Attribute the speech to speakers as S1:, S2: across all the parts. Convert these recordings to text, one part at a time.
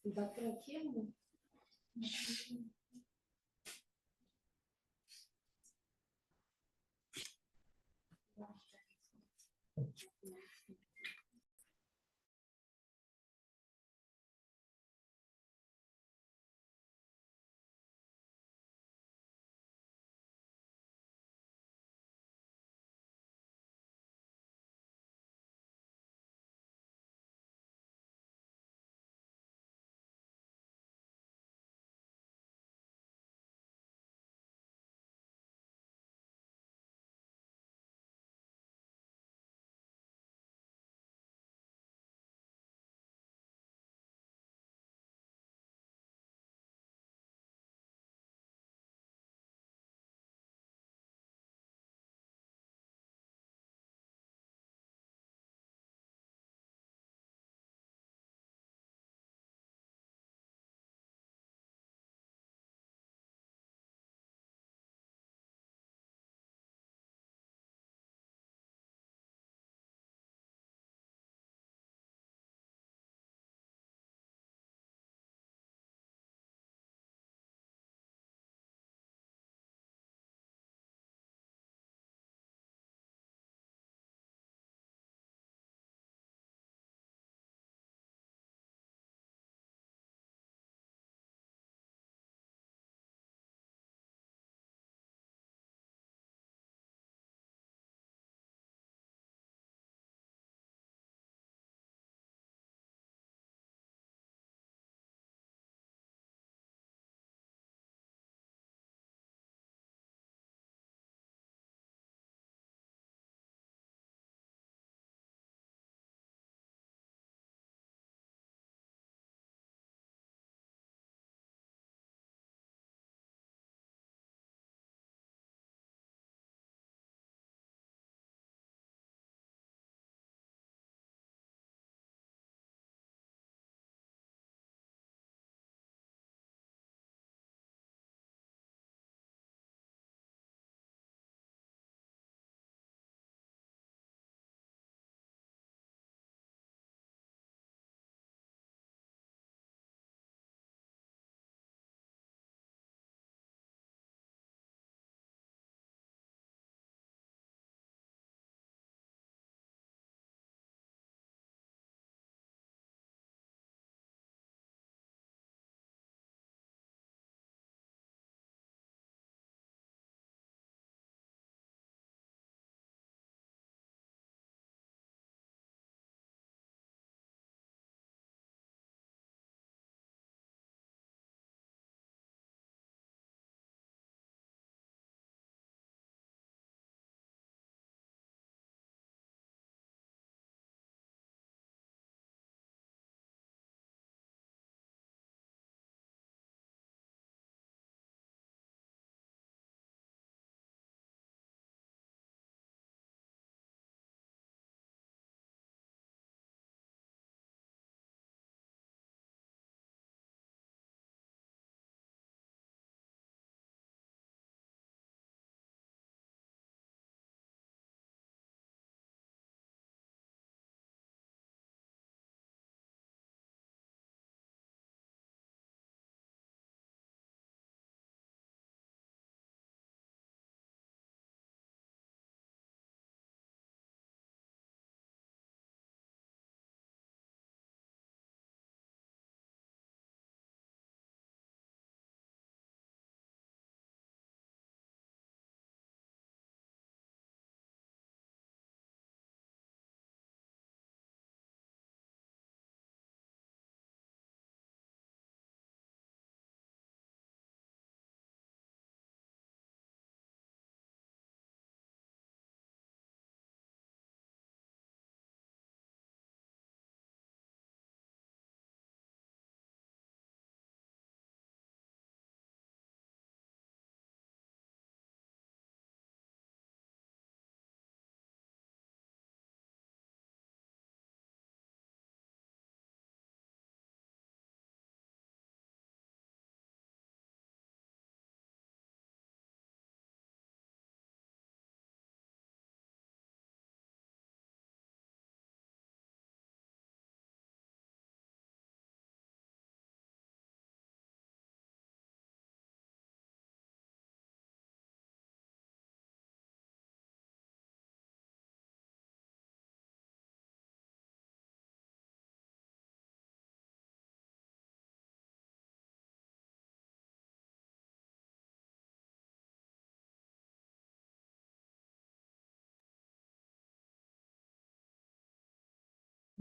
S1: E bateu aqui, amor?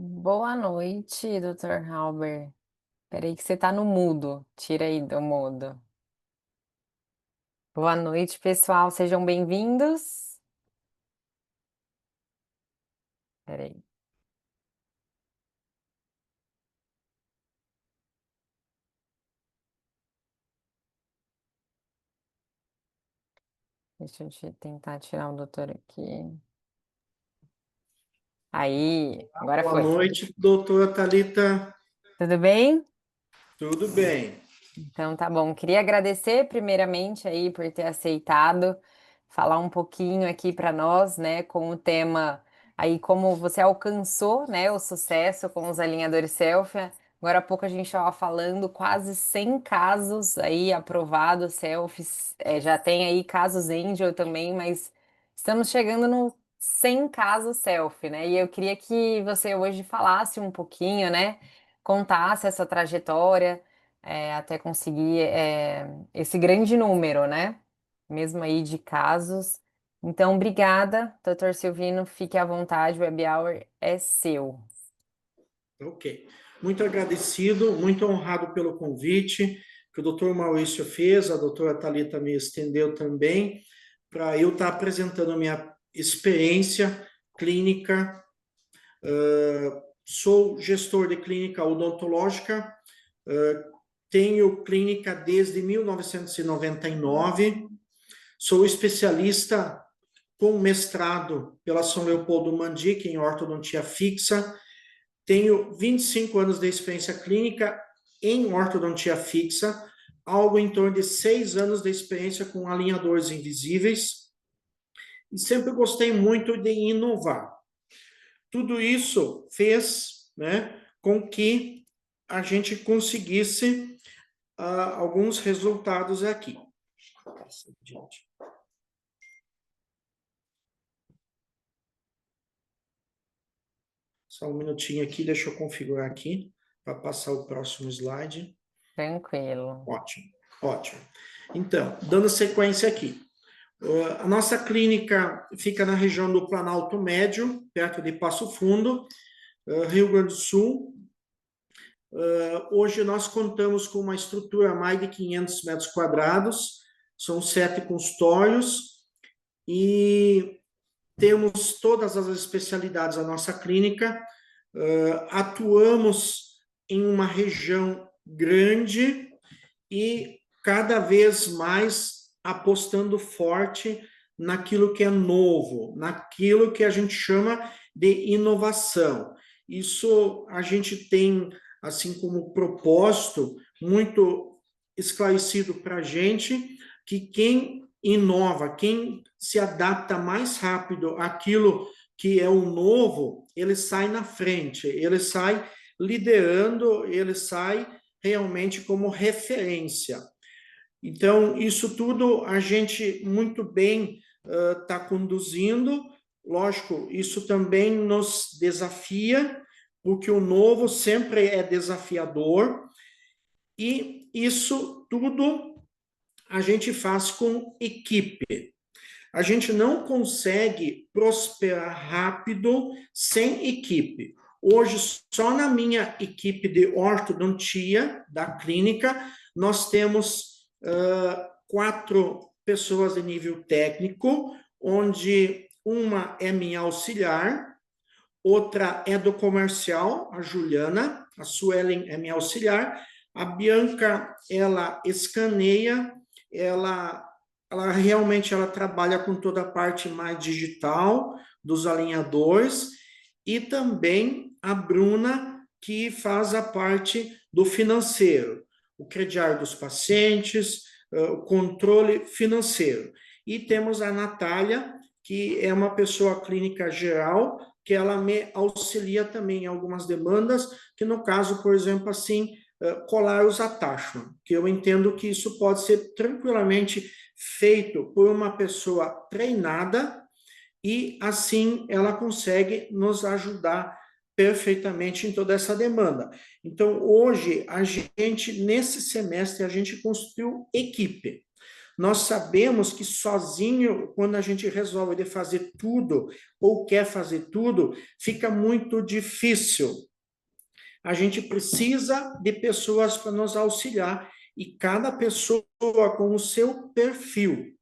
S2: Boa noite, Dr. Halber. Peraí que você tá no mudo. Tira aí do mudo. Boa noite, pessoal. Sejam bem-vindos. Peraí. Deixa eu tentar tirar o doutor aqui. Aí, agora
S3: Boa
S2: foi.
S3: noite, doutora Thalita.
S2: Tudo bem?
S3: Tudo bem?
S2: Então tá bom. Queria agradecer primeiramente aí por ter aceitado falar um pouquinho aqui para nós, né, com o tema aí como você alcançou, né, o sucesso com os alinhadores selfie. Agora há pouco a gente estava falando quase 100 casos aí aprovados selfies. Já tem aí casos angel também, mas estamos chegando no 100 casos selfie, né? E eu queria que você hoje falasse um pouquinho, né, contasse essa trajetória até conseguir esse grande número, né? Mesmo aí de casos. Então, obrigada, doutor Silvino. Fique à vontade, o web hour é seu.
S3: Ok. Muito agradecido, muito honrado pelo convite que o doutor Maurício fez, a doutora Thalita me estendeu também, para eu estar apresentando a minha experiência clínica. Sou gestor de clínica odontológica, tenho clínica desde 1999, sou especialista com mestrado pela São Leopoldo Mandic em ortodontia fixa. Tenho 25 anos de experiência clínica em ortodontia fixa, algo em torno de 6 anos de experiência com alinhadores invisíveis, e sempre gostei muito de inovar. Tudo isso fez, né, com que a gente conseguisse alguns resultados aqui. Só um minutinho aqui, deixa eu configurar aqui para passar o próximo slide.
S2: Tranquilo.
S3: Ótimo, ótimo. Então, dando sequência aqui. A nossa clínica fica na região do Planalto Médio, perto de Passo Fundo, Rio Grande do Sul. Hoje nós contamos com uma estrutura a mais de 500 metros quadrados, são 7 consultórios e temos todas as especialidades da nossa clínica. Atuamos em uma região grande e cada vez mais apostando forte naquilo que é novo, naquilo que a gente chama de inovação. Isso a gente tem, assim como propósito, muito esclarecido para a gente, que quem inova, quem se adapta mais rápido àquilo que é o novo, ele sai na frente, ele sai liderando, ele sai realmente como referência. Então, isso tudo a gente muito bem está conduzindo. Lógico, isso também nos desafia, porque o novo sempre é desafiador, e isso tudo a gente faz com equipe. A gente não consegue prosperar rápido sem equipe. Hoje, só na minha equipe de ortodontia da clínica, nós temos 4 pessoas de nível técnico, onde uma é minha auxiliar, outra é do comercial, a Juliana, a Suelen é minha auxiliar, a Bianca, ela escaneia, ela ela realmente ela trabalha com toda a parte mais digital dos alinhadores, e também a Bruna, que faz a parte do financeiro, o crediário dos pacientes, o controle financeiro. E temos a Natália, que é uma pessoa clínica geral, que ela me auxilia também em algumas demandas, que no caso, por exemplo, assim, colar os attachment, que eu entendo que isso pode ser tranquilamente feito por uma pessoa treinada, e assim ela consegue nos ajudar perfeitamente em toda essa demanda. Então, hoje, a gente, nesse semestre, a gente construiu equipe. Nós sabemos que sozinho, quando a gente resolve de fazer tudo, ou quer fazer tudo, fica muito difícil. A gente precisa de pessoas para nos auxiliar, e cada pessoa com o seu perfil.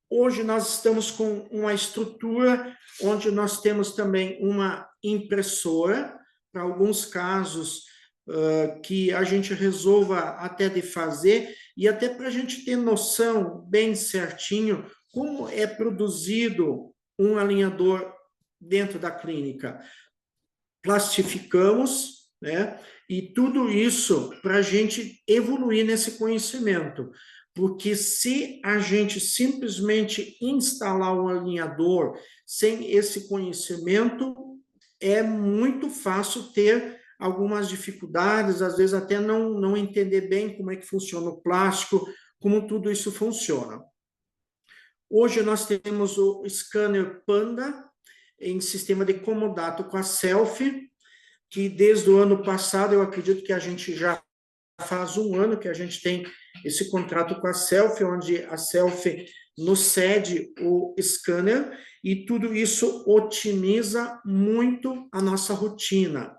S3: Hoje nós estamos com uma estrutura onde nós temos também uma impressora, para alguns casos que a gente resolva até de fazer, e até para a gente ter noção bem certinho como é produzido um alinhador dentro da clínica. Plastificamos, né? E tudo isso para a gente evoluir nesse conhecimento. Porque se a gente simplesmente instalar um alinhador sem esse conhecimento, é muito fácil ter algumas dificuldades, às vezes até não entender bem como é que funciona o plástico, como tudo isso funciona. Hoje nós temos o scanner Panda em sistema de comodato com a Selfie, que desde o ano passado, eu acredito que a gente já faz um ano que a gente tem esse contrato com a Selfie, onde a Selfie nos cede o scanner, e tudo isso otimiza muito a nossa rotina.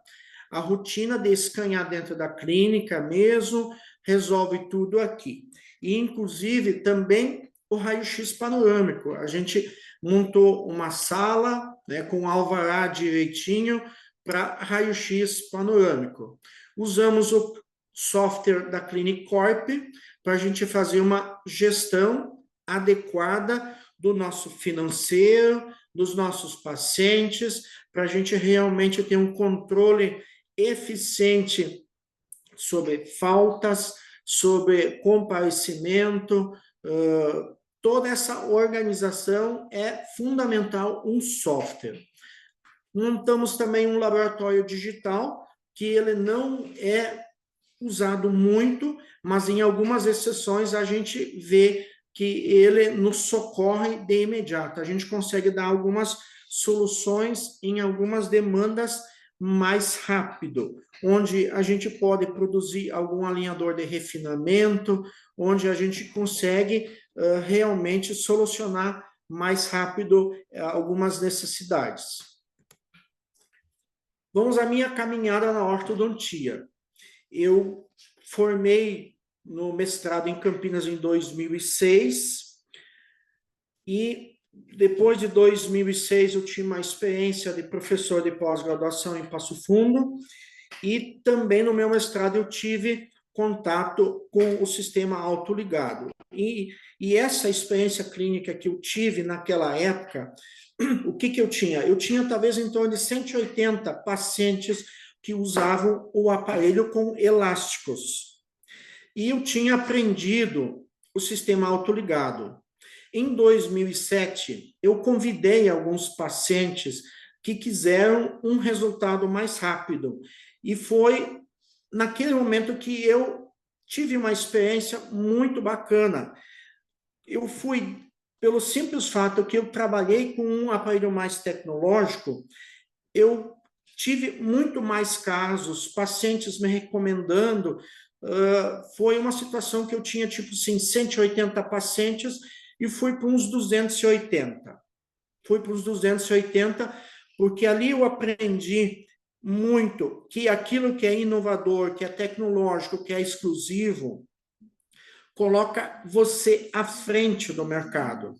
S3: A rotina de escanear dentro da clínica mesmo, resolve tudo aqui. E, inclusive, também o raio-x panorâmico. A gente montou uma sala, né, com alvará direitinho para raio-x panorâmico. Usamos o software da Clinic Corp para a gente fazer uma gestão adequada do nosso financeiro, dos nossos pacientes, para a gente realmente ter um controle eficiente sobre faltas, sobre comparecimento, toda essa organização é fundamental um software. Montamos também um laboratório digital, que ele não é usado muito, mas em algumas exceções a gente vê que ele nos socorre de imediato. A gente consegue dar algumas soluções em algumas demandas mais rápido, onde a gente pode produzir algum alinhador de refinamento, onde a gente consegue realmente solucionar mais rápido algumas necessidades. Vamos à minha caminhada na ortodontia. Eu formei no mestrado em Campinas em 2006, e depois de 2006 eu tive uma experiência de professor de pós-graduação em Passo Fundo, e também no meu mestrado eu tive contato com o sistema autoligado. E essa experiência clínica que eu tive naquela época, o que eu tinha? Eu tinha talvez em torno de 180 pacientes que usavam o aparelho com elásticos. E eu tinha aprendido o sistema autoligado. Em 2007, eu convidei alguns pacientes que quiseram um resultado mais rápido. E foi naquele momento que eu tive uma experiência muito bacana. Eu fui, pelo simples fato que eu trabalhei com um aparelho mais tecnológico, eu tive muito mais casos, pacientes me recomendando. Foi uma situação que eu tinha, tipo assim, 180 pacientes e fui para uns 280. Fui para os 280, porque ali eu aprendi muito que aquilo que é inovador, que é tecnológico, que é exclusivo, coloca você à frente do mercado.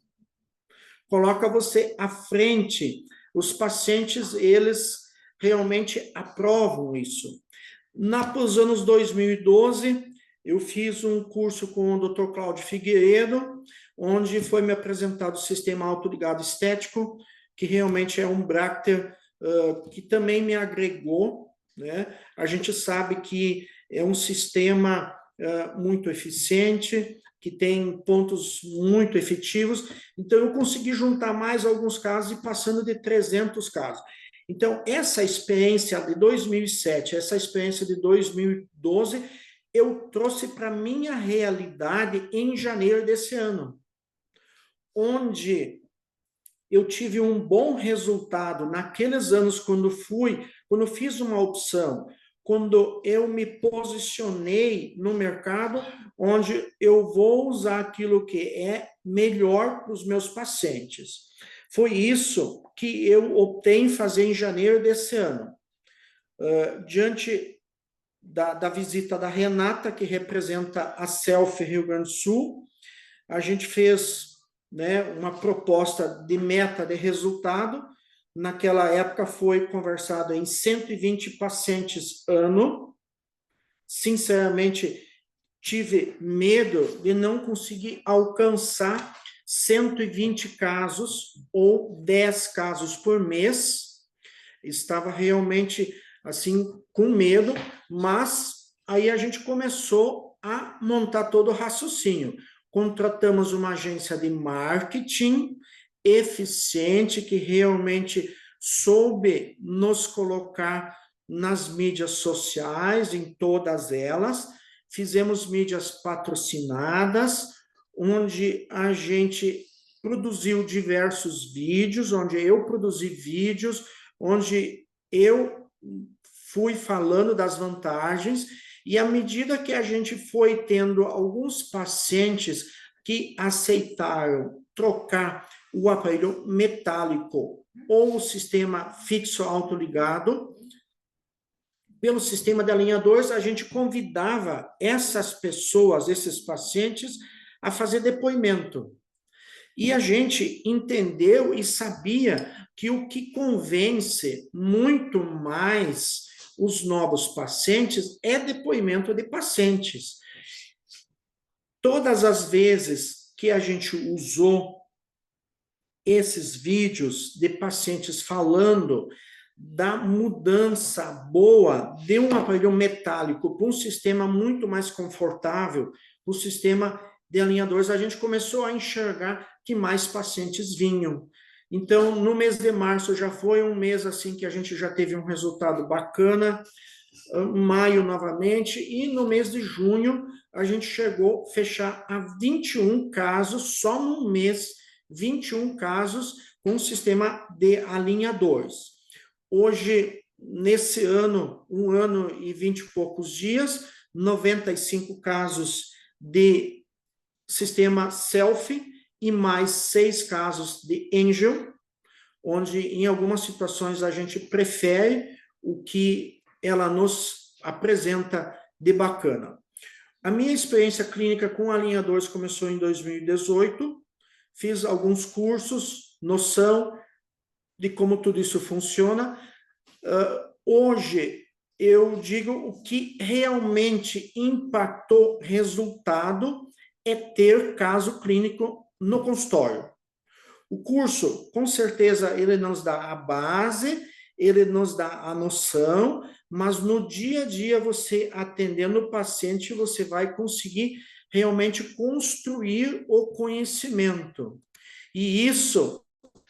S3: Coloca você à frente. Os pacientes, eles realmente aprovam isso. Nos anos 2012, eu fiz um curso com o Dr. Cláudio Figueiredo, onde foi me apresentado o sistema autoligado estético, que realmente é um Bracter que também me agregou, né? A gente sabe que é um sistema muito eficiente, que tem pontos muito efetivos, então eu consegui juntar mais alguns casos e passando de 300 casos. Então, essa experiência de 2007, essa experiência de 2012, eu trouxe para a minha realidade em janeiro desse ano, onde eu tive um bom resultado naqueles anos quando fiz uma opção quando eu me posicionei no mercado, onde eu vou usar aquilo que é melhor para os meus pacientes. Foi isso que eu optei em fazer em janeiro desse ano. Diante da visita da Renata, que representa a Selfie Rio Grande do Sul, a gente fez, né, uma proposta de meta de resultado. Naquela época foi conversado em 120 pacientes ano. Sinceramente, tive medo de não conseguir alcançar 120 casos ou 10 casos por mês. Estava realmente assim com medo, mas aí a gente começou a montar todo o raciocínio. Contratamos uma agência de marketing eficiente que realmente soube nos colocar nas mídias sociais, em todas elas. Fizemos mídias patrocinadas, onde a gente produziu diversos vídeos, onde eu produzi vídeos, onde eu fui falando das vantagens, e à medida que a gente foi tendo alguns pacientes que aceitaram trocar o aparelho metálico ou o sistema fixo autoligado pelo sistema de alinhadores, a gente convidava essas pessoas, esses pacientes, a fazer depoimento. E a gente entendeu e sabia que o que convence muito mais os novos pacientes é depoimento de pacientes. Todas as vezes que a gente usou esses vídeos de pacientes falando da mudança boa de um aparelho metálico para um sistema muito mais confortável, o sistema de alinhadores, a gente começou a enxergar que mais pacientes vinham. Então, no mês de março já foi um mês assim que a gente já teve um resultado bacana, maio novamente, e no mês de junho a gente chegou a fechar a 21 casos, só no mês, 21 casos com o sistema de alinhadores. Hoje, nesse ano, 1 ano e 20 e poucos dias, 95 casos de sistema Selfie e mais 6 casos de Angel, onde em algumas situações a gente prefere o que ela nos apresenta de bacana. A minha experiência clínica com alinhadores começou em 2018, fiz alguns cursos, noção de como tudo isso funciona. Hoje, eu digo o que realmente impactou resultado é ter caso clínico no consultório. O curso, com certeza, ele nos dá a base, ele nos dá a noção, mas no dia a dia, você atendendo o paciente, você vai conseguir realmente construir o conhecimento. E isso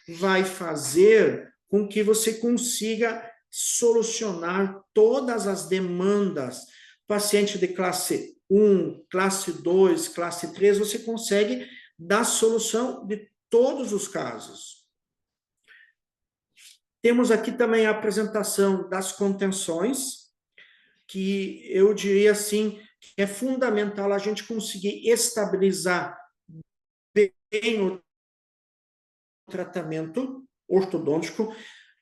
S3: vai fazer com que você consiga solucionar todas as demandas. Paciente de classe 1, classe 2, classe 3, você consegue dar solução de todos os casos. Temos aqui também a apresentação das contenções, que eu diria assim, que é fundamental a gente conseguir estabilizar bem o tratamento ortodôntico,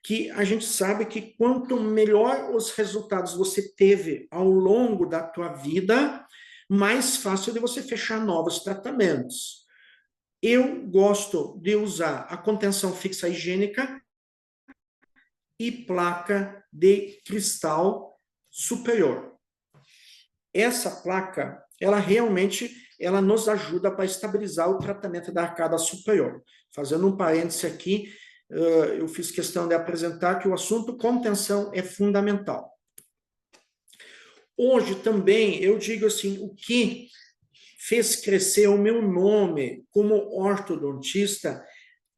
S3: que a gente sabe que quanto melhor os resultados você teve ao longo da tua vida, mais fácil de você fechar novos tratamentos. Eu gosto de usar a contenção fixa higiênica e placa de cristal superior. Essa placa, ela realmente nos ajuda para estabilizar o tratamento da arcada superior. Fazendo um parêntese aqui, eu fiz questão de apresentar que o assunto contenção é fundamental. Hoje também, eu digo assim, o que fez crescer o meu nome como ortodontista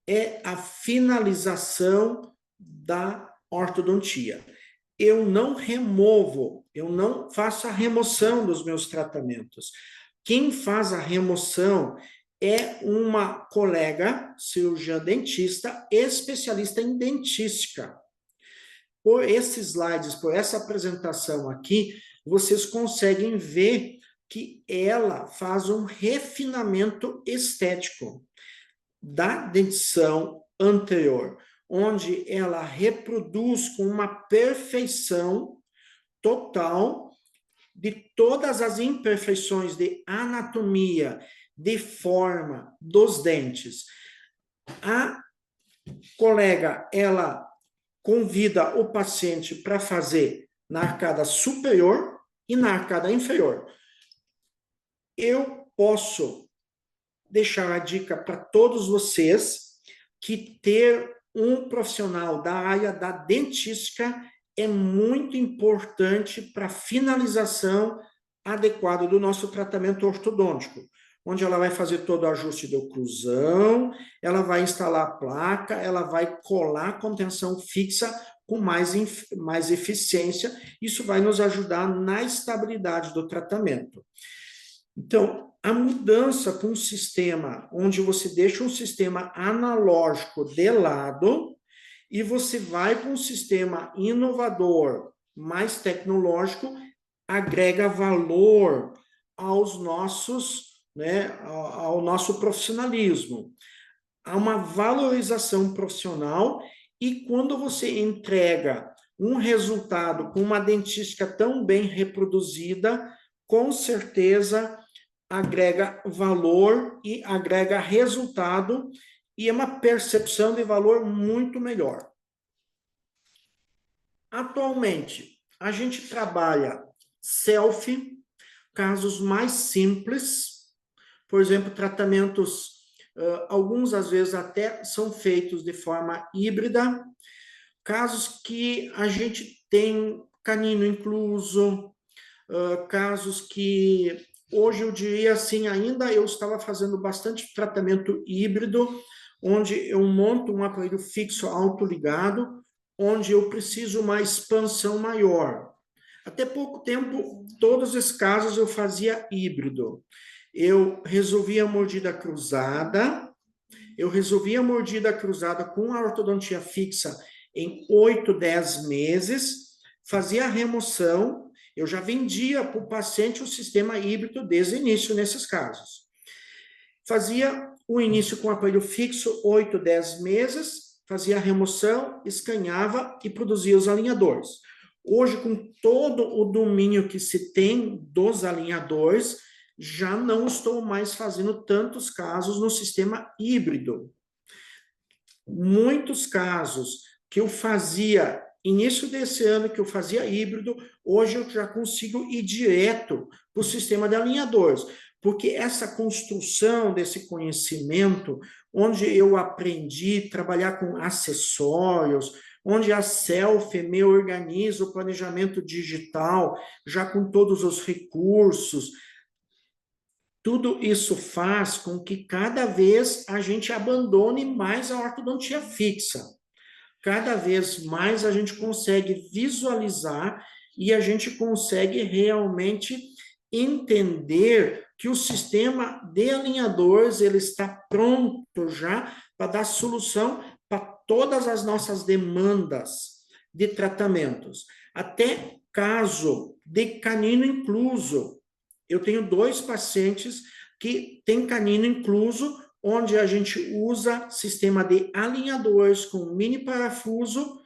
S3: é a finalização da ortodontia. Eu não removo, eu não faço a remoção dos meus tratamentos. Quem faz a remoção é uma colega, cirurgiã dentista, especialista em dentística. por esses slides, por essa apresentação aqui, vocês conseguem ver que ela faz um refinamento estético da dentição anterior, onde ela reproduz com uma perfeição total de todas as imperfeições de anatomia, de forma dos dentes. A colega, ela convida o paciente para fazer na arcada superior e na arcada inferior. Eu posso deixar a dica para todos vocês que ter um profissional da área da dentística é muito importante para a finalização adequada do nosso tratamento ortodôntico, onde ela vai fazer todo o ajuste da oclusão, ela vai instalar a placa, ela vai colar a contenção fixa com mais eficiência. Isso vai nos ajudar na estabilidade do tratamento. Então, a mudança para um sistema onde você deixa um sistema analógico de lado e você vai para um sistema inovador, mais tecnológico, agrega valor aos nossos, né, ao nosso profissionalismo. Há uma valorização profissional e quando você entrega um resultado com uma dentística tão bem reproduzida, com certeza agrega valor e agrega resultado e é uma percepção de valor muito melhor. Atualmente, a gente trabalha selfie, casos mais simples, por exemplo, tratamentos, alguns às vezes até são feitos de forma híbrida, casos que a gente tem canino incluso, casos que hoje eu diria assim, ainda eu estava fazendo bastante tratamento híbrido, onde eu monto um aparelho fixo autoligado, onde eu preciso uma expansão maior. Até pouco tempo, todos esses casos eu fazia híbrido. Eu resolvia a mordida cruzada, com a ortodontia fixa em 8, 10 meses, fazia a remoção. Eu já vendia para o paciente o sistema híbrido desde o início nesses casos. Fazia o início com aparelho fixo, 8, 10 meses, fazia a remoção, escaneava e produzia os alinhadores. Hoje, com todo o domínio que se tem dos alinhadores, já não estou mais fazendo tantos casos no sistema híbrido. Muitos casos que eu fazia início desse ano, que eu fazia híbrido, hoje eu já consigo ir direto para o sistema de alinhadores, porque essa construção desse conhecimento, onde eu aprendi a trabalhar com acessórios, onde a selfie me organiza o planejamento digital, já com todos os recursos, tudo isso faz com que cada vez a gente abandone mais a ortodontia fixa. Cada vez mais a gente consegue visualizar e a gente consegue realmente entender que o sistema de alinhadores ele está pronto já para dar solução para todas as nossas demandas de tratamentos. Até caso de canino incluso. Eu tenho 2 pacientes que têm canino incluso, onde a gente usa sistema de alinhadores com mini parafuso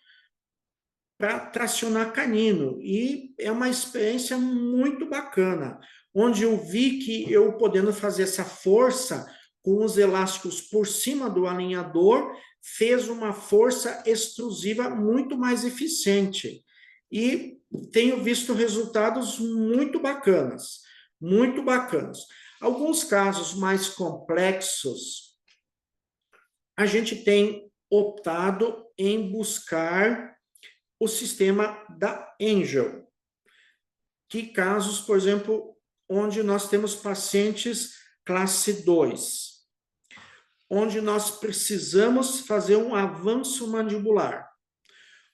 S3: para tracionar canino. E é uma experiência muito bacana, onde eu vi que eu podendo fazer essa força com os elásticos por cima do alinhador, fez uma força extrusiva muito mais eficiente. E tenho visto resultados muito bacanas, muito bacanas. Alguns casos mais complexos, a gente tem optado em buscar o sistema da Angel. Que casos, por exemplo, onde nós temos pacientes classe 2, onde nós precisamos fazer um avanço mandibular.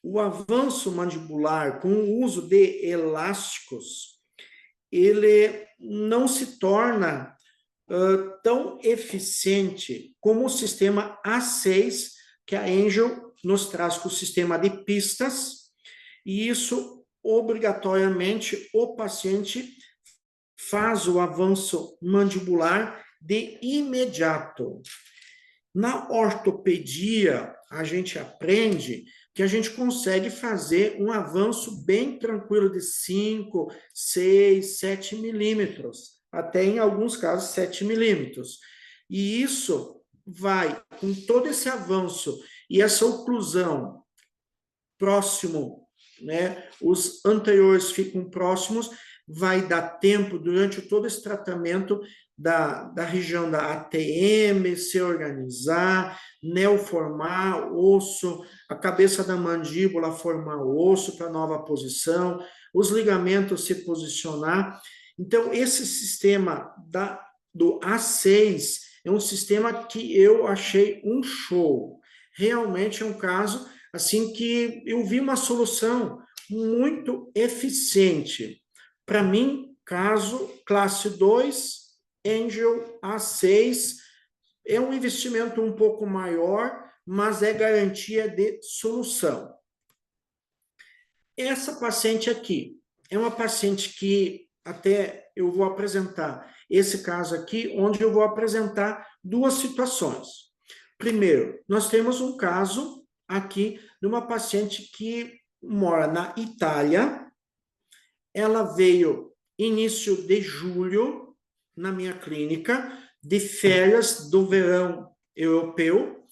S3: O avanço mandibular com o uso de elásticos, ele não se torna tão eficiente como o sistema A6, que a Angel nos traz com o sistema de pistas, e isso, obrigatoriamente, o paciente faz o avanço mandibular de imediato. Na ortopedia, a gente aprende que a gente consegue fazer um avanço bem tranquilo de 5, 6, 7 milímetros, até em alguns casos 7 milímetros. E isso vai, com todo esse avanço e essa oclusão próximo, né? Os anteriores ficam próximos, vai dar tempo durante todo esse tratamento da região da ATM se organizar, neoformar osso, a cabeça da mandíbula formar osso para nova posição, os ligamentos se posicionar. Então, esse sistema do A6 é um sistema que eu achei um show. Realmente é um caso assim que eu vi uma solução muito eficiente. Para mim, caso classe 2, Angel A6, é um investimento um pouco maior, mas é garantia de solução. Essa paciente aqui é uma paciente que até eu vou apresentar esse caso aqui, onde eu vou apresentar duas situações. Primeiro, nós temos um caso aqui de uma paciente que mora na Itália. Ela veio início de julho na minha clínica, de férias do verão europeu,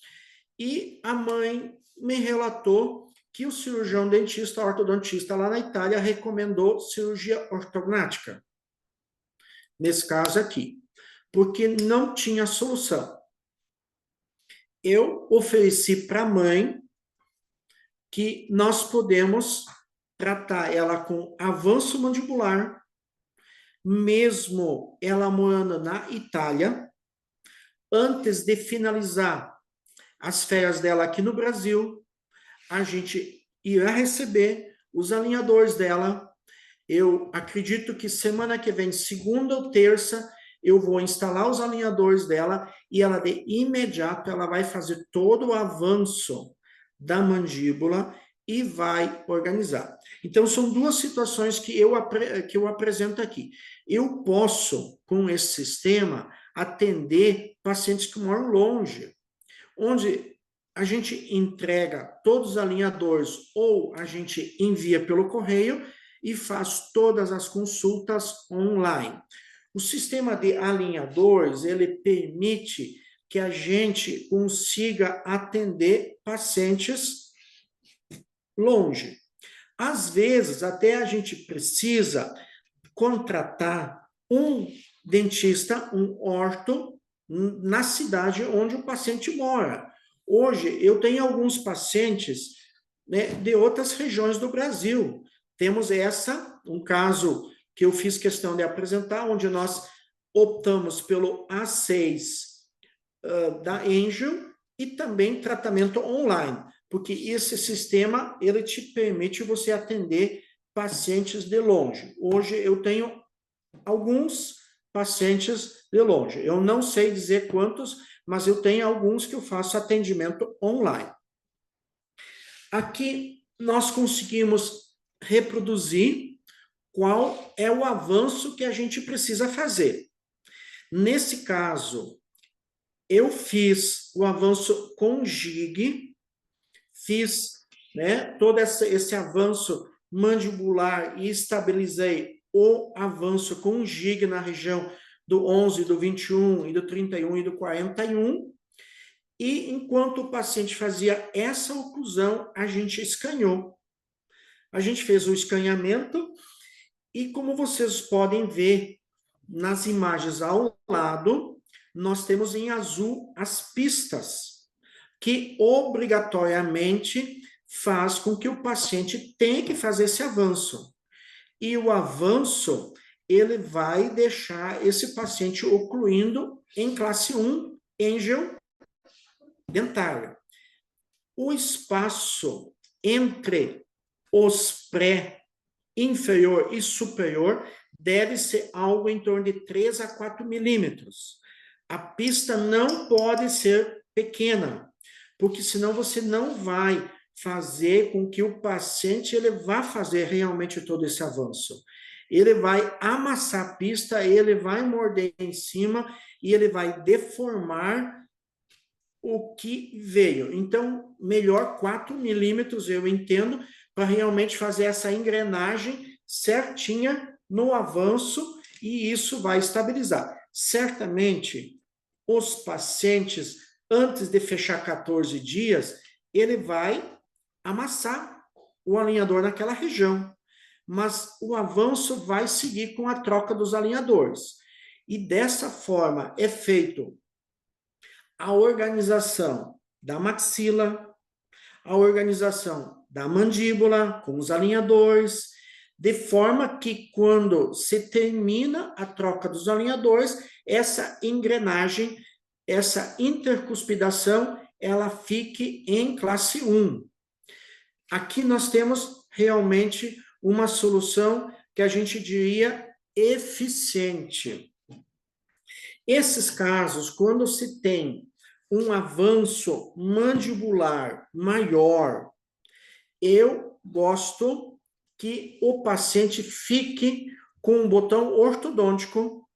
S3: e a mãe me relatou que o cirurgião dentista, ortodontista lá na Itália, recomendou cirurgia ortognática, nesse caso aqui, porque não tinha solução. Eu ofereci para a mãe que nós podemos tratar ela com avanço mandibular, mesmo ela morando na Itália, antes de finalizar as férias dela aqui no Brasil, a gente irá receber os alinhadores dela. Eu acredito que semana que vem, segunda ou terça, eu vou instalar os alinhadores dela e ela de imediato ela vai fazer todo o avanço da mandíbula e vai organizar. Então, são duas situações que eu apresento aqui. Eu posso, com esse sistema, atender pacientes que moram longe, onde a gente entrega todos os alinhadores ou a gente envia pelo correio e faz todas as consultas online. O sistema de alinhadores, ele permite que a gente consiga atender pacientes longe. Às vezes, até a gente precisa contratar um dentista, um orto, na cidade onde o paciente mora. Hoje, eu tenho alguns pacientes, né, de outras regiões do Brasil. Temos um caso que eu fiz questão de apresentar, onde nós optamos pelo A6 da Angel e também tratamento online, porque esse sistema, ele te permite você atender pacientes de longe. Hoje eu tenho alguns pacientes de longe. Eu não sei dizer quantos, mas eu tenho alguns que eu faço atendimento online. Aqui nós conseguimos reproduzir qual é o avanço que a gente precisa fazer. Nesse caso, eu fiz o avanço com gig, fiz, né, todo esse avanço mandibular e estabilizei o avanço com gig na região do 11, do 21, e do 31 e do 41. E enquanto o paciente fazia essa oclusão, a gente escaneou. A gente fez o escaneamento e, como vocês podem ver nas imagens ao lado, nós temos em azul as pistas, que obrigatoriamente faz com que o paciente tenha que fazer esse avanço. E o avanço, ele vai deixar esse paciente ocluindo em classe 1, Angel dentária. O espaço entre os pré-inferior e superior deve ser algo em torno de 3 a 4 milímetros. A pista não pode ser pequena, porque senão você não vai fazer com que o paciente ele vá fazer realmente todo esse avanço. Ele vai amassar a pista, ele vai morder em cima e ele vai deformar o que veio. Então, melhor 4 milímetros, eu entendo, para realmente fazer essa engrenagem certinha no avanço e isso vai estabilizar. Certamente, os pacientes, antes de fechar 14 dias, ele vai amassar o alinhador naquela região, mas o avanço vai seguir com a troca dos alinhadores. E dessa forma é feito a organização da maxila, a organização da mandíbula com os alinhadores, de forma que quando se termina a troca dos alinhadores, essa engrenagem, essa intercuspidação, ela fique em classe 1. Aqui nós temos realmente uma solução que a gente diria eficiente. Esses casos, quando se tem um avanço mandibular maior, eu gosto que o paciente fique com um botão ortodôntico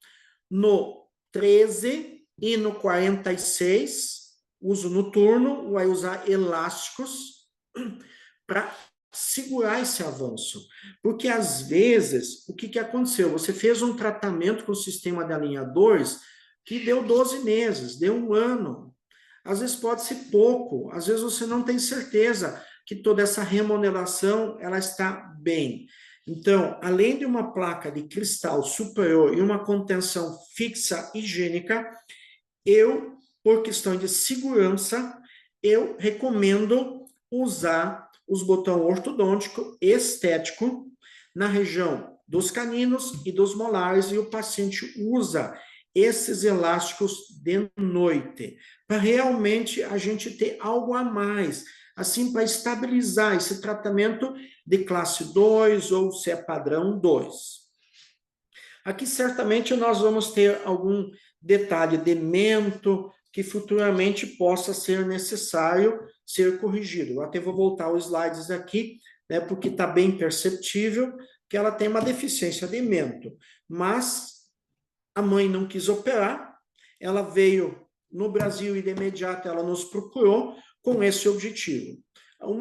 S3: no 13 e no 46, uso noturno, vai usar elásticos para segurar esse avanço. Porque, às vezes, o que aconteceu? Você fez um tratamento com o sistema de alinhadores que deu 12 meses, deu 1 ano. Às vezes pode ser pouco, às vezes você não tem certeza que toda essa remodelação ela está bem. Então, além de uma placa de cristal superior e uma contenção fixa higiênica, eu, por questão de segurança, eu recomendo usar os botões ortodôntico estético na região dos caninos e dos molares, e o paciente usa esses elásticos de noite, para realmente a gente ter algo a mais, assim, para estabilizar esse tratamento de classe 2 ou se é padrão 2. Aqui, certamente, nós vamos ter algum detalhe de mento que futuramente possa ser necessário ser corrigido. Eu até vou voltar os slides aqui, né, porque está bem perceptível que ela tem uma deficiência de mento, mas a mãe não quis operar, ela veio no Brasil e de imediato ela nos procurou com esse objetivo.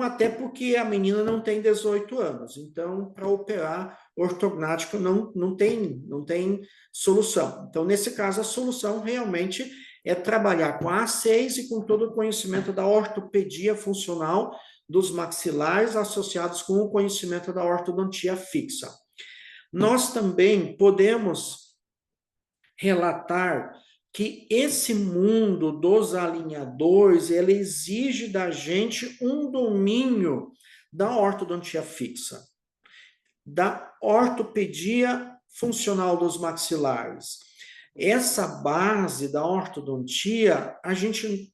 S3: Até porque a menina não tem 18 anos, então para operar ortognático não tem solução. Então, nesse caso, a solução realmente é trabalhar com a A6 e com todo o conhecimento da ortopedia funcional dos maxilares associados com o conhecimento da ortodontia fixa. Nós também podemos relatar que esse mundo dos alinhadores, ele exige da gente um domínio da ortodontia fixa, da ortopedia funcional dos maxilares. Essa base da ortodontia, a gente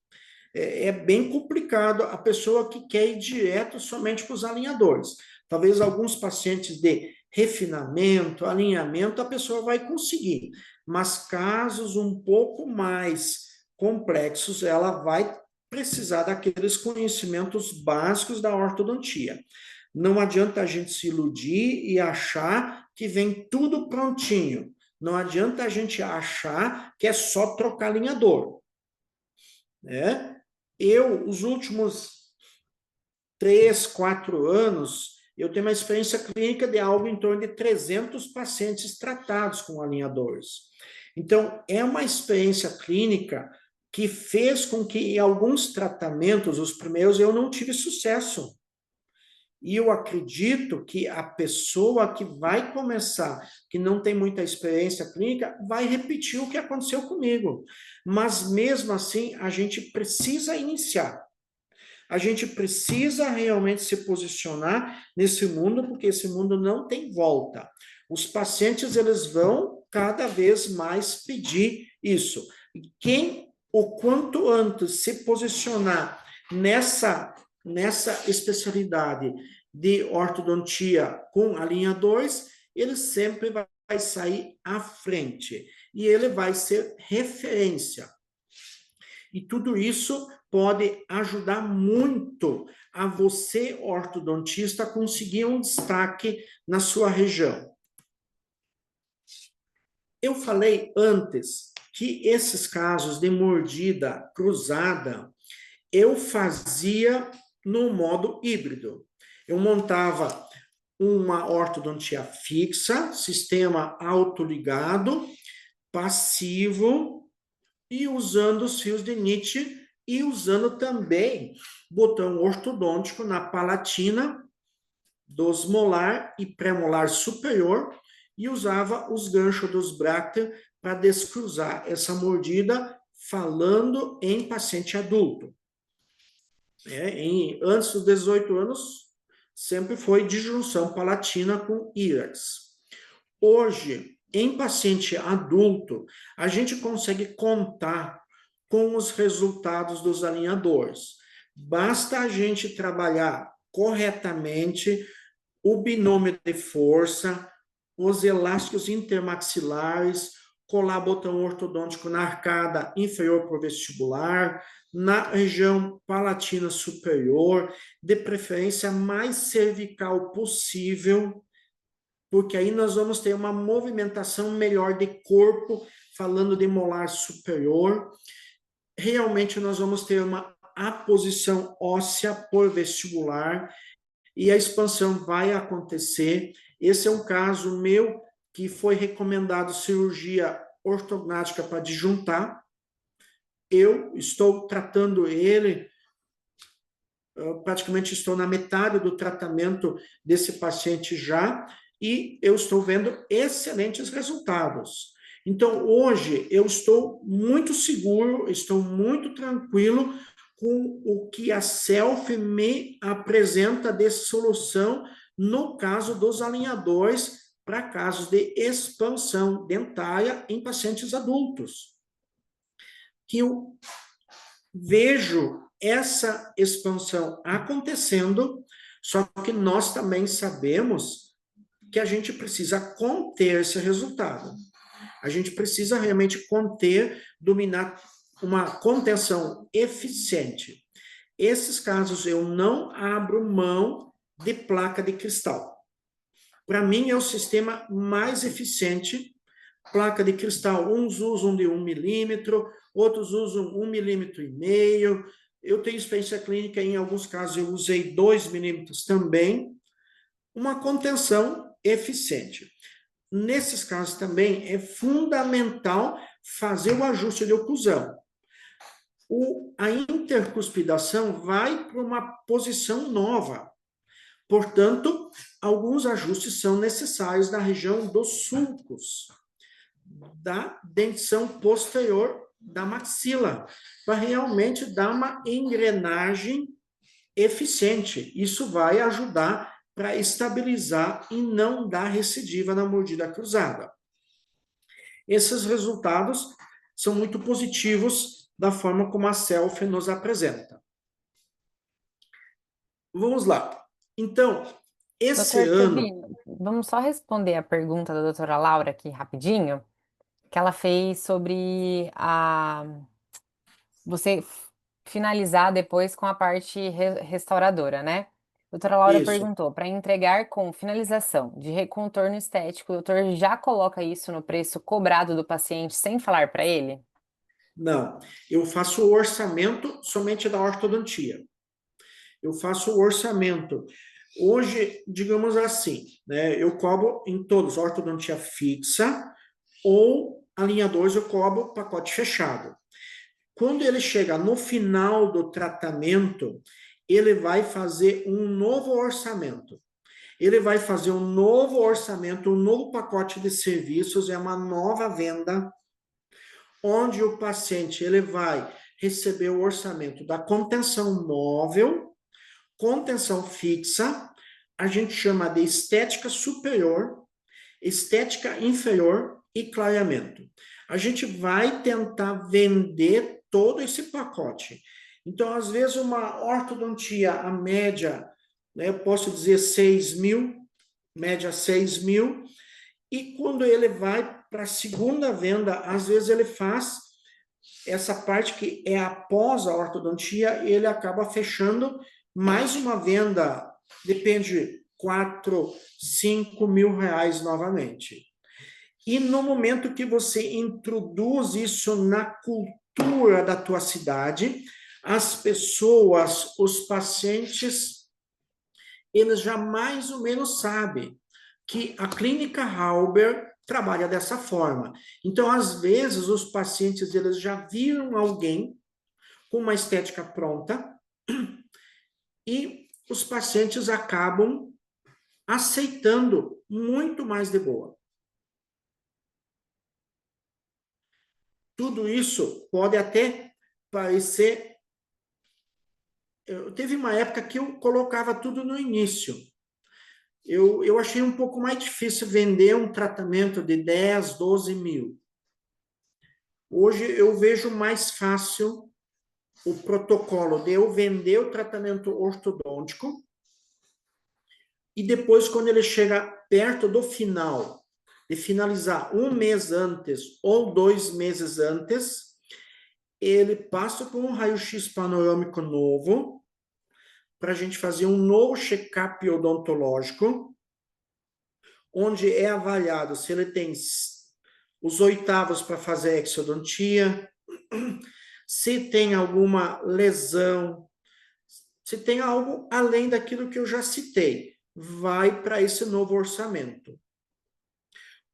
S3: é bem complicado a pessoa que quer ir direto somente para os alinhadores. Talvez alguns pacientes de refinamento, alinhamento, a pessoa vai conseguir, mas casos um pouco mais complexos, ela vai precisar daqueles conhecimentos básicos da ortodontia. Não adianta a gente se iludir e achar que vem tudo prontinho. Não adianta a gente achar que é só trocar alinhador, né? Os últimos 3, 4 anos, eu tenho uma experiência clínica de algo em torno de 300 pacientes tratados com alinhadores. Então, é uma experiência clínica que fez com que em alguns tratamentos, os primeiros, eu não tive sucesso. E eu acredito que a pessoa que vai começar, que não tem muita experiência clínica, vai repetir o que aconteceu comigo. Mas, mesmo assim, a gente precisa iniciar. A gente precisa realmente se posicionar nesse mundo, porque esse mundo não tem volta. Os pacientes, eles vão cada vez mais pedir isso. E o quanto antes se posicionar nessa especialidade de ortodontia com alinhadores, ele sempre vai sair à frente. E ele vai ser referência. E tudo isso pode ajudar muito a você, ortodontista, conseguir um destaque na sua região. Eu falei antes que esses casos de mordida cruzada eu fazia no modo híbrido. Eu montava uma ortodontia fixa, sistema autoligado, passivo e usando os fios de nite e usando também botão ortodôntico na palatina dos molar e pré-molar superior e usava os ganchos dos bracteos para descruzar essa mordida, falando em paciente adulto. Antes dos 18 anos, sempre foi disjunção palatina com IREX. Hoje, em paciente adulto, a gente consegue contar com os resultados dos alinhadores. Basta a gente trabalhar corretamente o binômio de força, os elásticos intermaxilares, colar botão ortodôntico na arcada inferior provestibular, na região palatina superior, de preferência mais cervical possível, porque aí nós vamos ter uma movimentação melhor de corpo, falando de molar superior. Realmente nós vamos ter uma aposição óssea por vestibular e a expansão vai acontecer. Esse é um caso meu que foi recomendado cirurgia ortognática para disjuntar. Eu estou tratando ele, praticamente estou na metade do tratamento desse paciente já, e eu estou vendo excelentes resultados. Então, hoje, eu estou muito seguro, estou muito tranquilo com o que a Selfie me apresenta de solução no caso dos alinhadores para casos de expansão dentária em pacientes adultos. Que eu vejo essa expansão acontecendo, só que nós também sabemos que a gente precisa conter esse resultado. A gente precisa realmente conter, dominar uma contenção eficiente. Esses casos eu não abro mão de placa de cristal. Para mim é o sistema mais eficiente. Placa de cristal, uns usam de 1 milímetro, outros usam 1,5 milímetro. Eu tenho experiência clínica, em alguns casos eu usei 2 milímetros também. Uma contenção eficiente. Nesses casos também é fundamental fazer o ajuste de oclusão. A intercuspidação vai para uma posição nova. Portanto, alguns ajustes são necessários na região dos sulcos, da dentição posterior da maxila, para realmente dar uma engrenagem eficiente. Isso vai ajudar para estabilizar e não dar recidiva na mordida cruzada. Esses resultados são muito positivos da forma como a Selfie nos apresenta. Vamos lá. Então, esse
S2: Doutor
S3: ano...
S2: Silvino, vamos só responder a pergunta da doutora Laura aqui rapidinho, que ela fez sobre você finalizar depois com a parte restauradora, né? Doutora Laura
S3: Isso.
S2: perguntou, para entregar com finalização de recontorno estético, o doutor já coloca isso no preço cobrado do paciente sem falar para ele?
S3: Não, eu faço o orçamento somente da ortodontia. Eu faço o orçamento. Hoje, digamos assim, né, eu cobro em todos, ortodontia fixa ou alinhadores, eu cobro pacote fechado. Quando ele chega no final do tratamento, ele vai fazer um novo orçamento. Ele vai fazer um novo orçamento, um novo pacote de serviços, é uma nova venda, onde o paciente ele vai receber o orçamento da contenção móvel, contenção fixa, a gente chama de estética superior, estética inferior e clareamento. A gente vai tentar vender todo esse pacote. Então, às vezes, uma ortodontia, a média, né, eu posso dizer 6 mil, média 6 mil, e quando ele vai para a segunda venda, às vezes ele faz essa parte que é após a ortodontia, ele acaba fechando mais uma venda, depende, 4, 5 mil reais novamente. E no momento que você introduz isso na cultura da tua cidade, as pessoas, os pacientes, eles já mais ou menos sabem que a clínica Halber trabalha dessa forma. Então, às vezes, os pacientes, eles já viram alguém com uma estética pronta e os pacientes acabam aceitando muito mais de boa. Tudo isso pode até parecer... Teve uma época que eu colocava tudo no início. Eu achei um pouco mais difícil vender um tratamento de 10, 12 mil. Hoje eu vejo mais fácil o protocolo de eu vender o tratamento ortodôntico e depois, quando ele chega perto do final, de finalizar 1 mês antes ou 2 meses antes, ele passa por um raio-x panorâmico novo, para a gente fazer um novo check-up odontológico, onde é avaliado se ele tem os 8º para fazer exodontia, se tem alguma lesão, se tem algo além daquilo que eu já citei, vai para esse novo orçamento.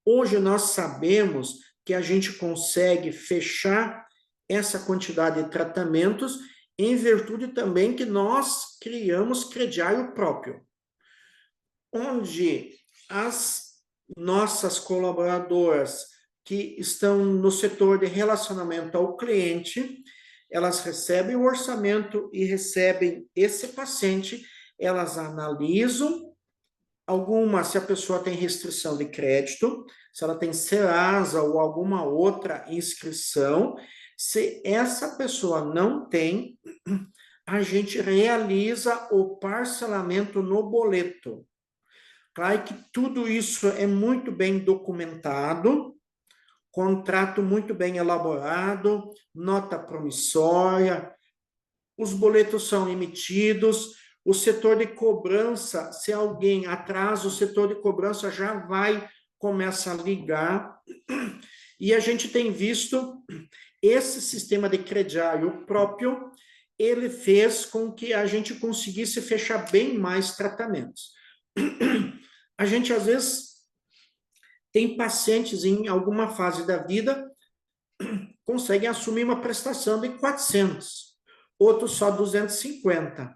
S3: Hoje nós sabemos que a gente consegue fechar essa quantidade de tratamentos em virtude também que nós criamos crediário próprio, onde as nossas colaboradoras que estão no setor de relacionamento ao cliente, elas recebem o orçamento e recebem esse paciente, elas analisam alguma, se a pessoa tem restrição de crédito, se ela tem Serasa ou alguma outra inscrição, se essa pessoa não tem, a gente realiza o parcelamento no boleto. Claro que tudo isso é muito bem documentado, contrato muito bem elaborado, nota promissória, os boletos são emitidos, o setor de cobrança, se alguém atrasa, o setor de cobrança já vai, começa a ligar, e a gente tem visto esse sistema de crediário próprio, ele fez com que a gente conseguisse fechar bem mais tratamentos. A gente, às vezes, tem pacientes em alguma fase da vida conseguem assumir uma prestação de 400, outros só 250.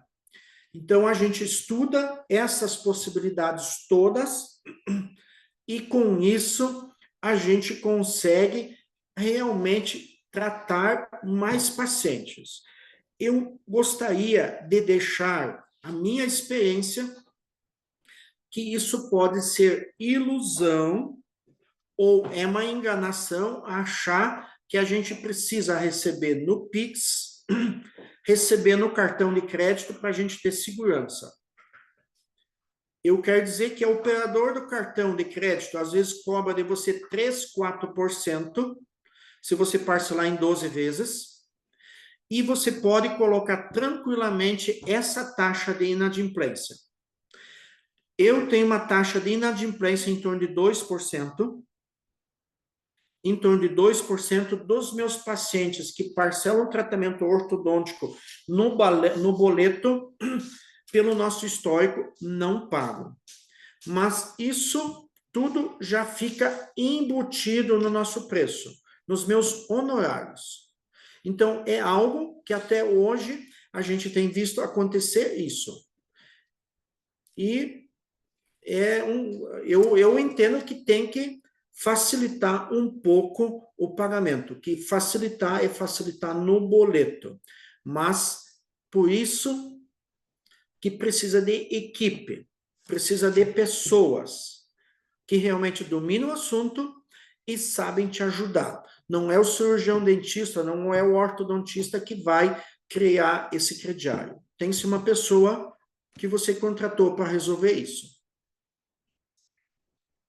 S3: Então, a gente estuda essas possibilidades todas e, com isso, a gente consegue realmente tratar mais pacientes. Eu gostaria de deixar a minha experiência que isso pode ser ilusão ou é uma enganação achar que a gente precisa receber no Pix, receber no cartão de crédito para a gente ter segurança. Eu quero dizer que o operador do cartão de crédito às vezes cobra de você 3, 4%, se você parcelar em 12 vezes, e você pode colocar tranquilamente essa taxa de inadimplência. Eu tenho uma taxa de inadimplência em torno de 2%, em torno de 2% dos meus pacientes que parcelam o tratamento ortodôntico no boleto, pelo nosso histórico, não pagam. Mas isso tudo já fica embutido no nosso preço, nos meus honorários. Então, é algo que até hoje a gente tem visto acontecer isso. E eu entendo que tem que facilitar um pouco o pagamento, que facilitar é facilitar no boleto, mas por isso que precisa de equipe, precisa de pessoas que realmente dominam o assunto e sabem te ajudar. Não é o cirurgião dentista, não é o ortodontista que vai criar esse crediário. Tem-se uma pessoa que você contratou para resolver isso.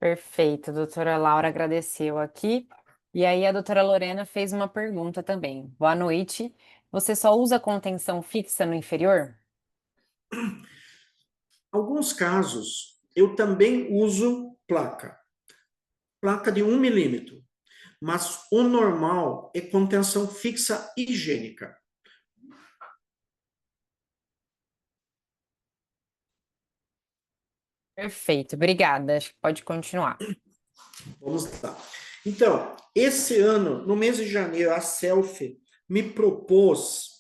S2: Perfeito, doutora Laura agradeceu aqui E aí a doutora Lorena fez uma pergunta também. Boa noite. Você só usa contenção fixa no inferior?
S3: Alguns casos, eu também uso placa de 1 milímetro, mas o normal é contenção fixa higiênica.
S2: Perfeito, obrigada. Acho que pode continuar.
S3: Vamos lá. Então, esse ano, no mês de janeiro, a Selfie me propôs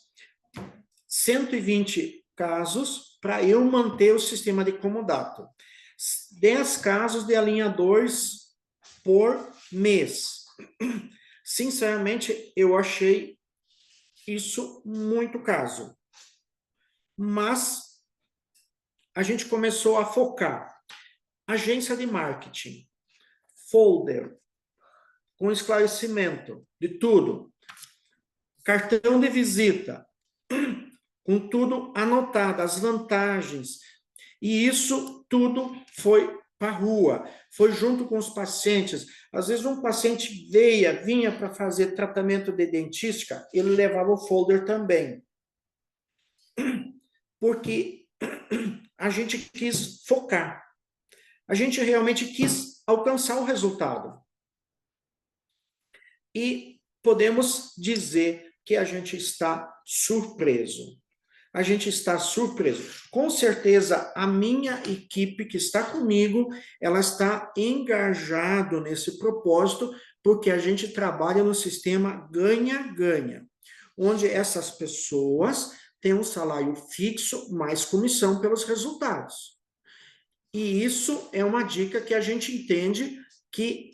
S3: 120 casos para eu manter o sistema de comodato. 10 casos de alinhadores por mês. Sinceramente, eu achei isso muito caso. Mas a gente começou a focar. Agência de marketing, folder, com esclarecimento de tudo. Cartão de visita, com tudo anotado, as vantagens. E isso tudo foi para a rua, foi junto com os pacientes. Às vezes um paciente vinha para fazer tratamento de dentística, ele levava o folder também. Porque a gente quis focar. A gente realmente quis alcançar o resultado. E podemos dizer que a gente está surpreso. A gente está surpreso. Com certeza, a minha equipe que está comigo, ela está engajado nesse propósito, porque a gente trabalha no sistema ganha-ganha, onde essas pessoas têm um salário fixo mais comissão pelos resultados. E isso é uma dica que a gente entende que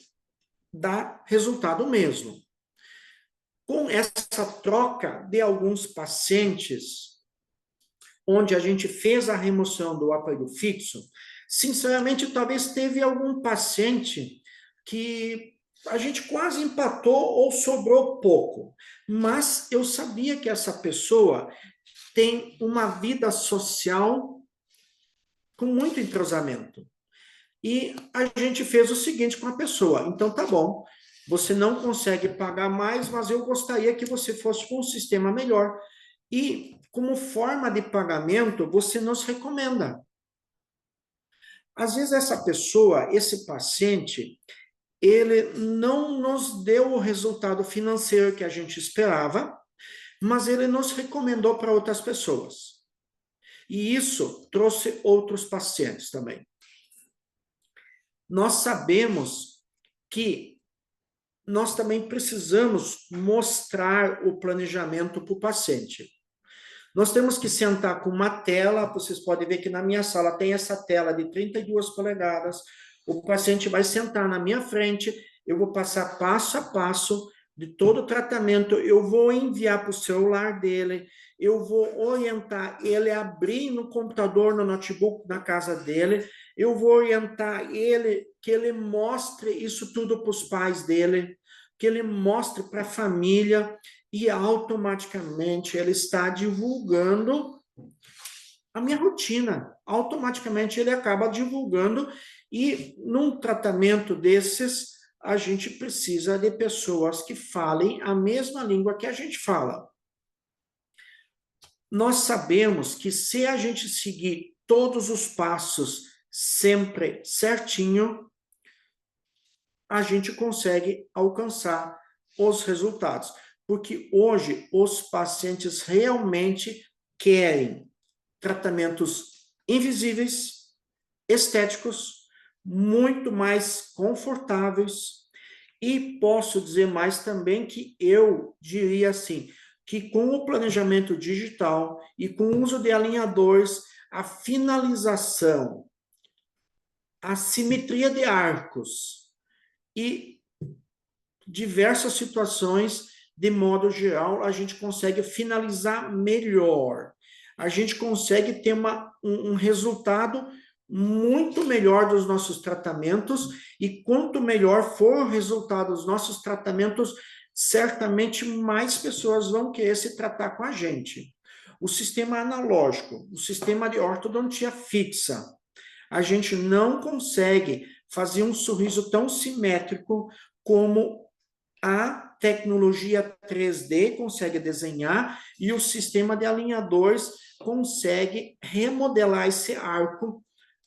S3: dá resultado mesmo. Com essa troca de alguns pacientes, onde a gente fez a remoção do aparelho fixo, sinceramente, talvez teve algum paciente que a gente quase empatou ou sobrou pouco, mas eu sabia que essa pessoa tem uma vida social com muito entrosamento. E a gente fez o seguinte com a pessoa: então tá bom, você não consegue pagar mais, mas eu gostaria que você fosse com um sistema melhor. E, como forma de pagamento, você nos recomenda. Às vezes, essa pessoa, esse paciente, ele não nos deu o resultado financeiro que a gente esperava, mas ele nos recomendou para outras pessoas. E isso trouxe outros pacientes também. Nós sabemos que nós também precisamos mostrar o planejamento para o paciente. Nós temos que sentar com uma tela, vocês podem ver que na minha sala tem essa tela de 32 polegadas, o paciente vai sentar na minha frente, eu vou passar passo a passo de todo o tratamento, eu vou enviar para o celular dele, eu vou orientar ele a abrir no computador, no notebook na casa dele, eu vou orientar ele, que ele mostre isso tudo para os pais dele, que ele mostre para a família, e automaticamente ele está divulgando a minha rotina. Automaticamente ele acaba divulgando, e num tratamento desses, a gente precisa de pessoas que falem a mesma língua que a gente fala. Nós sabemos que se a gente seguir todos os passos sempre certinho, a gente consegue alcançar os resultados. Porque hoje os pacientes realmente querem tratamentos invisíveis, estéticos, muito mais confortáveis, e posso dizer mais também que eu diria assim, que com o planejamento digital e com o uso de alinhadores, a finalização, a simetria de arcos e diversas situações, de modo geral, a gente consegue finalizar melhor. A gente consegue ter um resultado muito melhor dos nossos tratamentos, e quanto melhor for o resultado dos nossos tratamentos, certamente mais pessoas vão querer se tratar com a gente. O sistema analógico, o sistema de ortodontia fixa, a gente não consegue fazer um sorriso tão simétrico como a tecnologia 3D consegue desenhar e o sistema de alinhadores consegue remodelar esse arco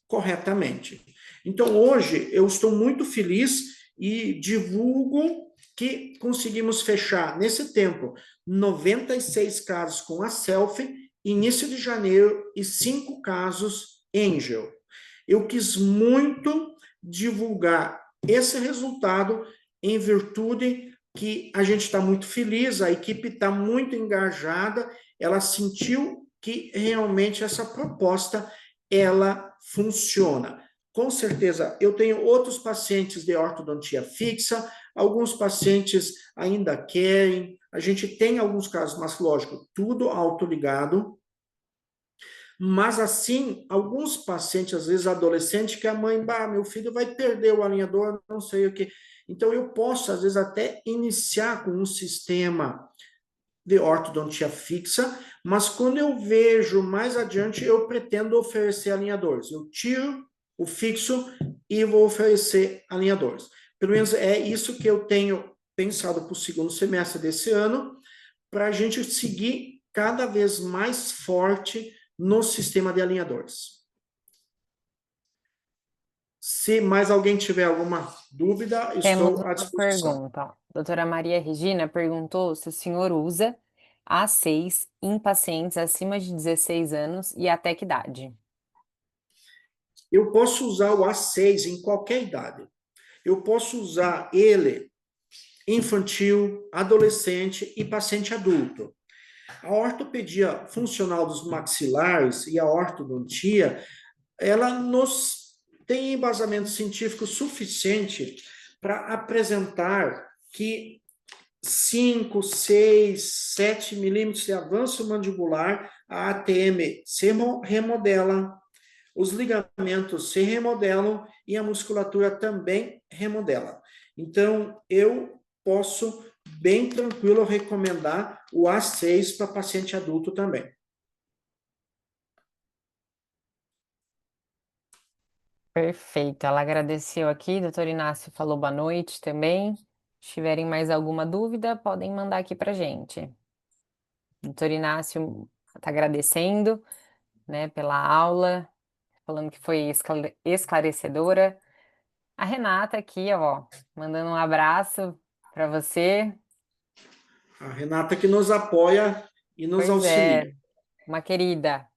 S3: corretamente. Então, hoje, eu estou muito feliz e divulgo que conseguimos fechar, nesse tempo, 96 casos com a Selfie, início de janeiro, e 5 casos Angel. Eu quis muito divulgar esse resultado em virtude que a gente está muito feliz, a equipe está muito engajada, ela sentiu que realmente essa proposta ela funciona. Com certeza, eu tenho outros pacientes de ortodontia fixa, alguns pacientes ainda querem, a gente tem alguns casos, mas lógico, tudo autoligado. Mas assim, alguns pacientes, às vezes adolescentes, que a mãe, meu filho vai perder o alinhador, não sei o quê. Então, eu posso, às vezes, até iniciar com um sistema de ortodontia fixa, mas quando eu vejo mais adiante, eu pretendo oferecer alinhadores. Eu tiro o fixo e vou oferecer alinhadores. Pelo menos é isso que eu tenho pensado para o segundo semestre desse ano, para a gente seguir cada vez mais forte no sistema de alinhadores. Se mais alguém tiver alguma dúvida,
S2: Temos
S3: estou à
S2: uma
S3: disposição.
S2: pergunta. Ó. Doutora Maria Regina perguntou se o senhor usa A6 em pacientes acima de 16 anos e até que idade?
S3: Eu posso usar o A6 em qualquer idade. Eu posso usar ele infantil, adolescente e paciente adulto. A ortopedia funcional dos maxilares e a ortodontia, ela nos tem embasamento científico suficiente para apresentar que 5, 6, 7 milímetros de avanço mandibular, a ATM se remodela, os ligamentos se remodelam e a musculatura também remodela. Então, eu posso bem tranquilo recomendar o A6 para paciente adulto também.
S2: Perfeito. Ela agradeceu aqui, doutor Inácio falou boa noite também. Se tiverem mais alguma dúvida, podem mandar aqui para gente. Doutor Inácio está agradecendo, né, pela aula, falando que foi esclarecedora. A Renata aqui, ó, mandando um abraço para você.
S3: A Renata que nos apoia e nos
S2: Pois é,
S3: auxilia.
S2: uma querida.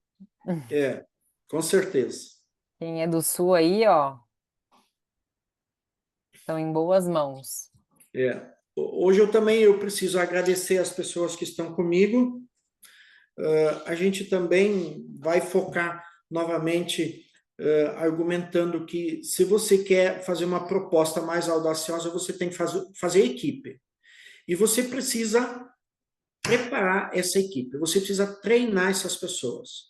S3: É, com certeza.
S2: Quem é do Sul aí, ó, estão em boas mãos.
S3: É. Hoje eu preciso agradecer as pessoas que estão comigo. A gente também vai focar novamente argumentando que se você quer fazer uma proposta mais audaciosa, você tem que fazer equipe. E você precisa preparar essa equipe, você precisa treinar essas pessoas.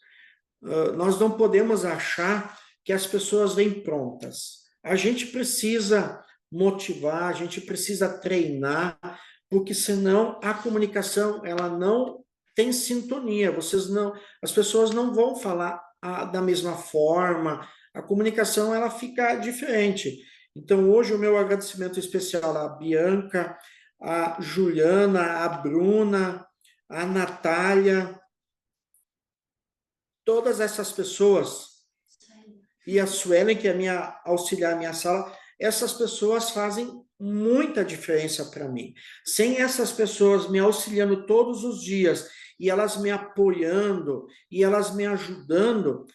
S3: Nós não podemos achar que as pessoas vêm prontas. A gente precisa motivar, a gente precisa treinar, porque senão a comunicação ela não tem sintonia. As pessoas não vão falar da mesma forma. A comunicação ela fica diferente. Então hoje o meu agradecimento especial à Bianca, à Juliana, à Bruna, à Natália, todas essas pessoas, e a Suelen, que é minha auxiliar, minha sala, essas pessoas fazem muita diferença para mim. Sem essas pessoas me auxiliando todos os dias, e elas me apoiando, e elas me ajudando,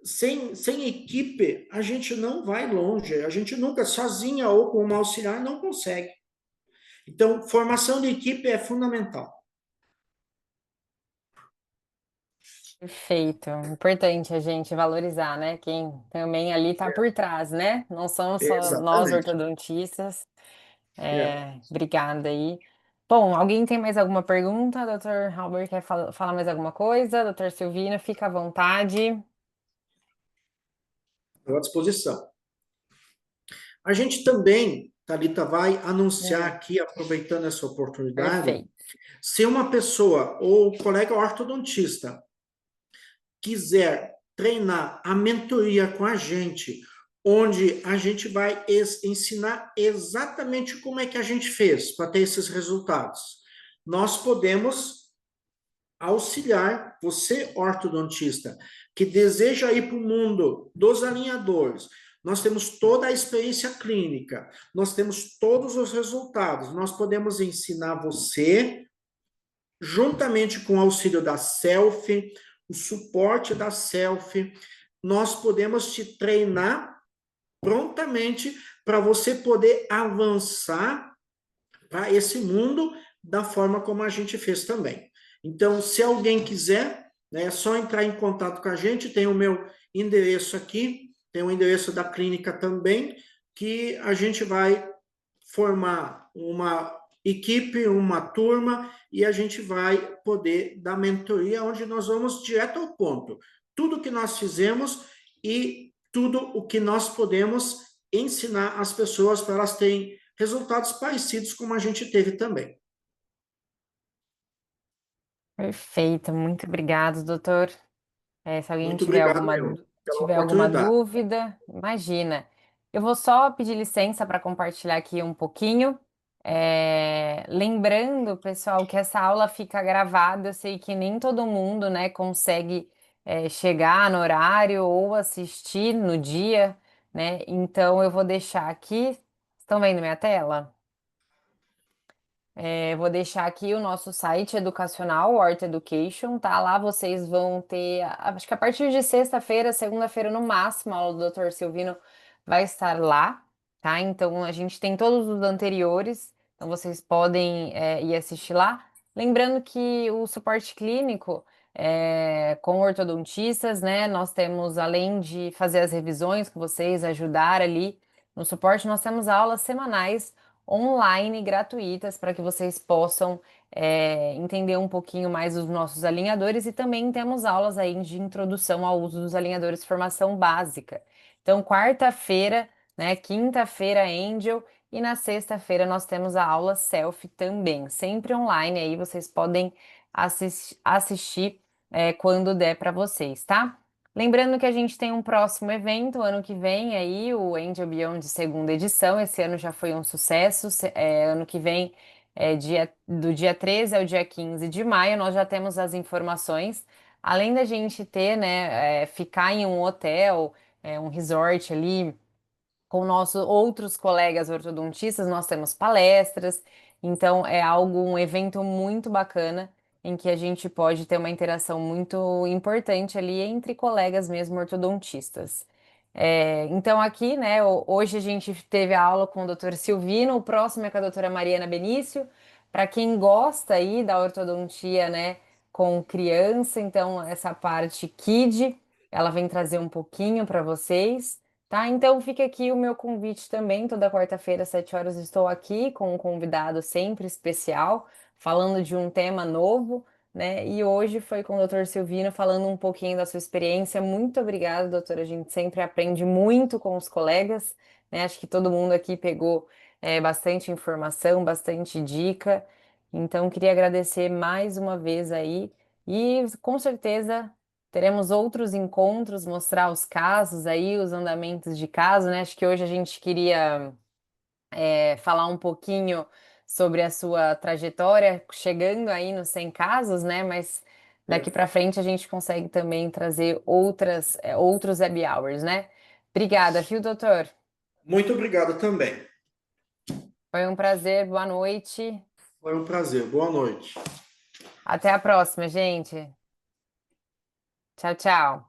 S3: sem equipe, a gente não vai longe, a gente nunca, sozinha ou com uma auxiliar, não consegue. Então, formação de equipe é fundamental.
S2: Perfeito. Importante a gente valorizar, né? Quem também ali está por trás, né? Não somos só nós
S3: Exatamente.
S2: ortodontistas.
S3: É.
S2: Obrigada aí. Bom, alguém tem mais alguma pergunta? Doutor Albert quer falar mais alguma coisa? Doutor Silvino, fica à vontade.
S3: Estou à disposição. A gente também, Thalita, vai anunciar aqui, aproveitando essa oportunidade,
S2: Perfeito.
S3: se uma pessoa ou colega ortodontista quiser treinar a mentoria com a gente onde a gente vai ensinar exatamente como é que a gente fez para ter esses resultados. Nós podemos auxiliar você, ortodontista, que deseja ir para o mundo dos alinhadores. Nós temos toda a experiência clínica, nós temos todos os resultados, nós podemos ensinar você, juntamente com o auxílio da Selfie, o suporte da Selfie, nós podemos te treinar prontamente para você poder avançar para esse mundo da forma como a gente fez também. Então, se alguém quiser, né, é só entrar em contato com a gente, tem o meu endereço aqui, tem o endereço da clínica também, que a gente vai formar uma equipe, uma turma, e a gente vai poder dar mentoria, onde nós vamos direto ao ponto. Tudo que nós fizemos e tudo o que nós podemos ensinar as pessoas para elas terem resultados parecidos como a gente teve também.
S2: Perfeito, muito obrigado, doutor. Se alguém
S3: Muito obrigado, eu, pela
S2: tiver alguma
S3: oportunidade.
S2: dúvida, imagina. Eu vou só pedir licença para compartilhar aqui um pouquinho. Lembrando, pessoal, que essa aula fica gravada. Eu sei que nem todo mundo, né, consegue, chegar no horário ou assistir no dia, né? Então eu vou deixar aqui. Estão vendo minha tela? Vou deixar aqui o nosso site educacional, Horta Education, tá? Lá vocês vão ter, acho que a partir de sexta-feira, segunda-feira no máximo, a aula do Dr. Silvino vai estar lá, tá? Então a gente tem todos os anteriores, então vocês podem, ir assistir lá. Lembrando que o suporte clínico com ortodontistas, né? Nós temos, além de fazer as revisões com vocês, ajudar ali no suporte, nós temos aulas semanais online gratuitas para que vocês possam entender um pouquinho mais os nossos alinhadores e também temos aulas aí de introdução ao uso dos alinhadores, formação básica. Então, quarta-feira, né, quinta-feira Angel e na sexta-feira nós temos a aula Selfie também, sempre online aí vocês podem assistir quando der para vocês, tá? Lembrando que a gente tem um próximo evento ano que vem aí, o Angel Beyond segunda edição. Esse ano já foi um sucesso. Ano que vem, do dia 13 ao dia 15 de maio, nós já temos as informações. Além da gente ter, né, ficar em um hotel, um resort ali com nossos outros colegas ortodontistas, nós temos palestras, então é algo, um evento muito bacana em que a gente pode ter uma interação muito importante ali entre colegas mesmo ortodontistas. Então aqui, né, hoje a gente teve a aula com o Dr. Silvino, o próximo é com a doutora Mariana Benício. Para quem gosta aí da ortodontia, né, com criança, então essa parte KID, ela vem trazer um pouquinho para vocês. Tá, então fica aqui o meu convite também. Toda quarta-feira, às 7 horas, estou aqui com um convidado sempre especial, falando de um tema novo, né? E hoje foi com o Dr. Silvino falando um pouquinho da sua experiência. Muito obrigada, doutora. A gente sempre aprende muito com os colegas, né? Acho que todo mundo aqui pegou bastante informação, bastante dica. Então, queria agradecer mais uma vez aí. E com certeza teremos outros encontros, mostrar os casos aí, os andamentos de caso, né? Acho que hoje a gente queria falar um pouquinho sobre a sua trajetória, chegando aí nos 100 casos, né? Mas daqui para frente a gente consegue também trazer outros happy hours, né? Obrigada, viu, doutor?
S3: Muito obrigado também.
S2: Foi um prazer, boa noite.
S3: Foi um prazer. Boa noite.
S2: Até a próxima, gente. Tchau, tchau.